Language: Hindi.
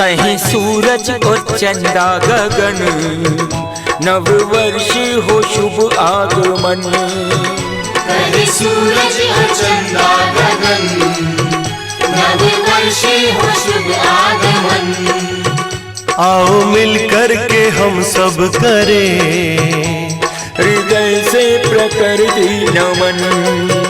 कहीं सूरज और चंदा गगन, नव वर्ष हो शुभ आगमन। कहीं सूरज और चंदा गगन, नव वर्ष हो शुभ आगमन। आओ मिलकर के हम सब करें हृदय से प्रकृति नमन।